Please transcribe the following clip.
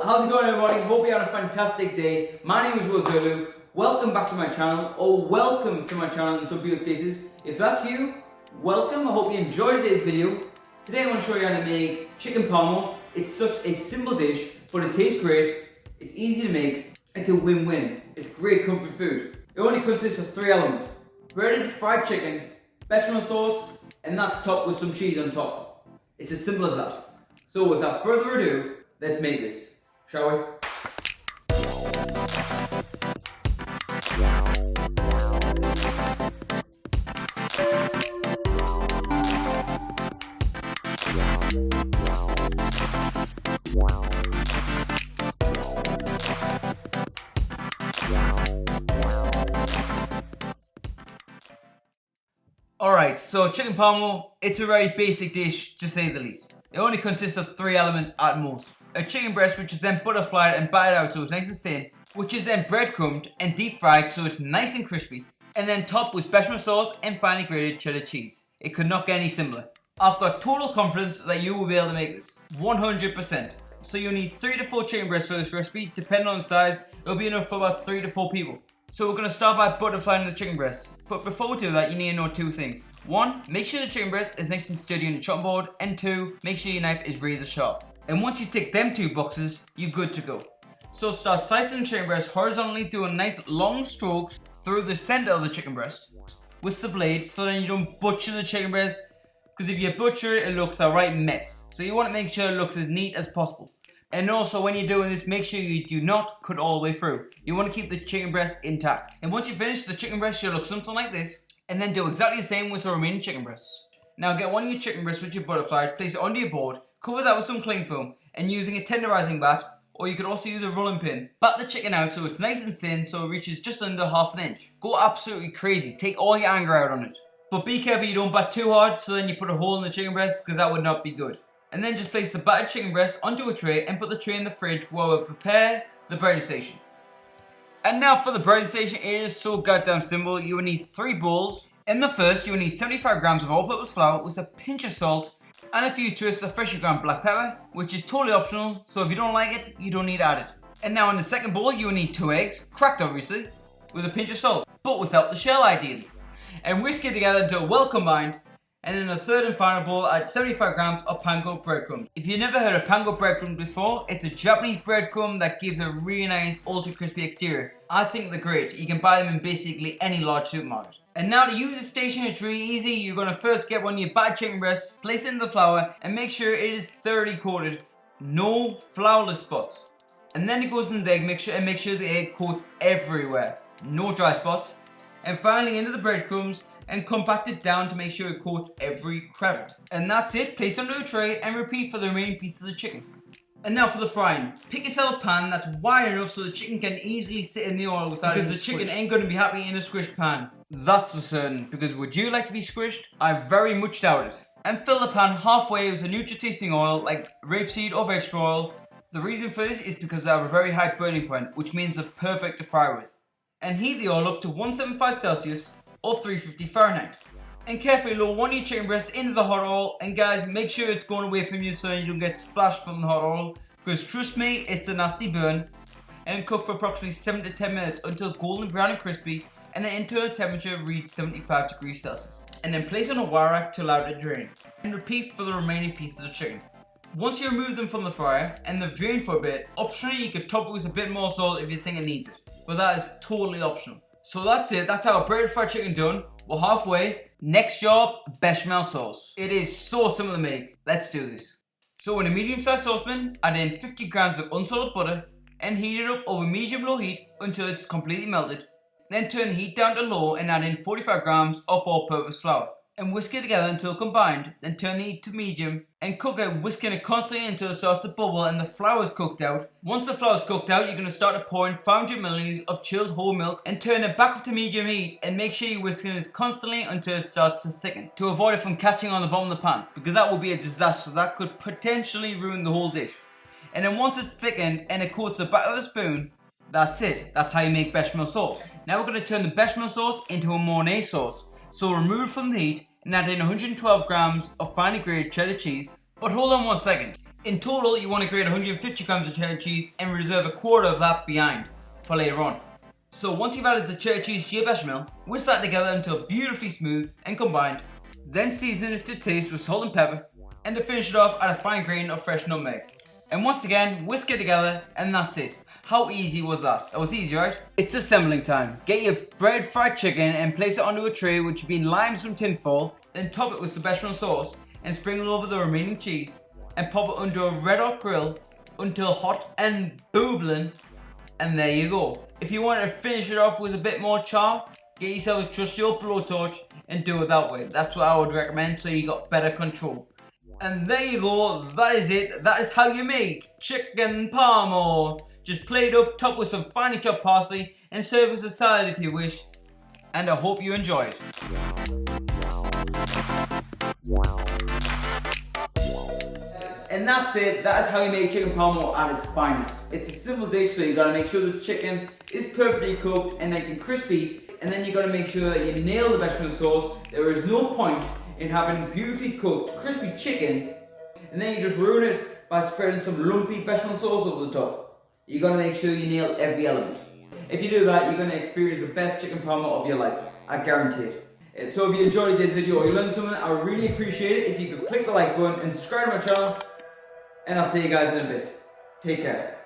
How's it going, everybody? Hope you had a fantastic day. My name is Zulu. Welcome back to my channel, or welcome to my channel in some people's cases. If that's you, welcome. I hope you enjoyed today's video. Today I want to show you how to make chicken parmo. It's such a simple dish, but it tastes great. It's easy to make. It's a win-win. It's great comfort food. It only consists of 3 elements: breaded fried chicken, bechamel sauce, and that's topped with some cheese on top. It's as simple as that. So without further ado, let's make this, shall we? Alright, so chicken parmo, it's a very basic dish to say the least. It only consists of 3 elements at most. A chicken breast, which is then butterflied and battered out so it's nice and thin, which is then breadcrumbed and deep fried so it's nice and crispy, and then topped with bechamel sauce and finely grated cheddar cheese. It could not get any simpler. I've got total confidence that you will be able to make this, 100%. So you'll need 3 to 4 chicken breasts for this recipe. Depending on the size, it'll be enough for about 3 to 4 people. So we're going to start by butterflying the chicken breast. But before we do that, you need to know 2 things. 1, make sure the chicken breast is nice and sturdy on the chopping board. And 2, make sure your knife is razor sharp. And once you tick them 2 boxes, you're good to go. So start slicing the chicken breast horizontally, doing nice long strokes through the center of the chicken breast with the blade, so then you don't butcher the chicken breast, because if you butcher it, it looks a right mess. So you want to make sure it looks as neat as possible. And also, when you're doing this, make sure you do not cut all the way through. You want to keep the chicken breast intact. And once you finish, the chicken breast should look something like this. And then do exactly the same with the remaining chicken breasts. Now get one of your chicken breasts which you butterflied, place it onto your board, cover that with some cling film, and using a tenderizing bat, or you could also use a rolling pin, bat the chicken out so it's nice and thin so it reaches just under ½ an inch. Go absolutely crazy, take all your anger out on it. But be careful you don't bat too hard so then you put a hole in the chicken breast, because that would not be good. And then just place the battered chicken breast onto a tray and put the tray in the fridge while we prepare the breading station. And now for the breading station, it is so goddamn simple. You will need 3 bowls. In the first, you will need 75 grams of all-purpose flour with a pinch of salt and a few twists of freshly ground black pepper, which is totally optional, so if you don't like it, you don't need to add it. And now in the second bowl, you will need 2 eggs, cracked obviously, with a pinch of salt, but without the shell ideally. And whisk it together until well combined. And in the third and final bowl, add 75 grams of panko breadcrumbs. If you've never heard of panko breadcrumbs before, it's a Japanese breadcrumb that gives a really nice, ultra crispy exterior. I think they're great. You can buy them in basically any large supermarket. And now to use the station, it's really easy. You're going to first get one of your battered chicken breasts, place it in the flour, and make sure it is thoroughly coated. No flourless spots. And then it goes in the egg mixture and make sure the egg coats everywhere. No dry spots. And finally into the breadcrumbs, and compact it down to make sure it coats every crevice. And that's it. Place it onto a tray and repeat for the remaining pieces of chicken. And now for the frying. Pick yourself a pan that's wide enough so the chicken can easily sit in the oil without because the chicken ain't going to be happy in a squished pan. That's for certain, because would you like to be squished? I very much doubt it. And fill the pan halfway with a neutral tasting oil like rapeseed or vegetable oil. The reason for this is because they have a very high burning point, which means they're perfect to fry with. And heat the oil up to 175 Celsius or 350 Fahrenheit. And carefully lower one of your chicken breasts into the hot oil, and guys, make sure it's going away from you so you don't get splashed from the hot oil, because trust me, it's a nasty burn. And cook for approximately 7 to 10 minutes until golden brown and crispy, and the internal temperature reaches 75 degrees Celsius. And then place on a wire rack to allow it to drain. And repeat for the remaining pieces of chicken. Once you remove them from the fryer and they've drained for a bit, optionally you could top it with a bit more salt if you think it needs it, but that is totally optional. So that's it, that's our breaded fried chicken done. We're halfway. Next job, bechamel sauce. It is so simple to make. Let's do this. So in a medium-sized saucepan, add in 50 grams of unsalted butter and heat it up over medium-low heat until it's completely melted. Then turn the heat down to low and add in 45 grams of all-purpose flour. And whisk it together until combined, then turn the heat to medium and cook it, whisking it constantly until it starts to bubble and the flour is cooked out. Once the flour is cooked out, you're going to start to pour in 500 milliliters of chilled whole milk and turn it back up to medium heat, and make sure you're whisking this constantly until it starts to thicken to avoid it from catching on the bottom of the pan, because that would be a disaster. That could potentially ruin the whole dish. And then once it's thickened and it coats the back of the spoon, that's it. That's how you make bechamel sauce. Now we're going to turn the bechamel sauce into a Mornay sauce. So remove from the heat and add in 112 grams of finely grated cheddar cheese. But hold on one second. In total, you want to grate 150 grams of cheddar cheese and reserve a quarter of that behind for later on. So once you've added the cheddar cheese to your bechamel, whisk that together until beautifully smooth and combined. Then season it to taste with salt and pepper, and to finish it off, add a fine grain of fresh nutmeg. And once again, whisk it together, and that's it. How easy was that? That was easy, right? It's assembling time. Get your bread fried chicken and place it onto a tray which has been lined with some tin foil, then top it with some bechamel sauce and sprinkle over the remaining cheese and pop it under a red hot grill until hot and bubbling, and there you go. If you want to finish it off with a bit more char, get yourself a trusty old blowtorch and do it that way. That's what I would recommend, so you got better control. And there you go, that is it. That is how you make chicken Parmo. Just plate up, top with some finely chopped parsley, and serve as a salad if you wish. And I hope you enjoy it. And that's it. That is how you make chicken Parmo at its finest. It's a simple dish, so you gotta make sure the chicken is perfectly cooked and nice and crispy. And then you gotta make sure that you nail the bechamel sauce. There is no point in having beautifully cooked, crispy chicken, and then you just ruin it by spreading some lumpy bechamel sauce over the top. You gotta make sure you nail every element. If you do that, you're gonna experience the best chicken Parmo of your life. I guarantee it. So if you enjoyed this video or you learned something, I would really appreciate it if you could click the like button and subscribe to my channel. And I'll see you guys in a bit. Take care.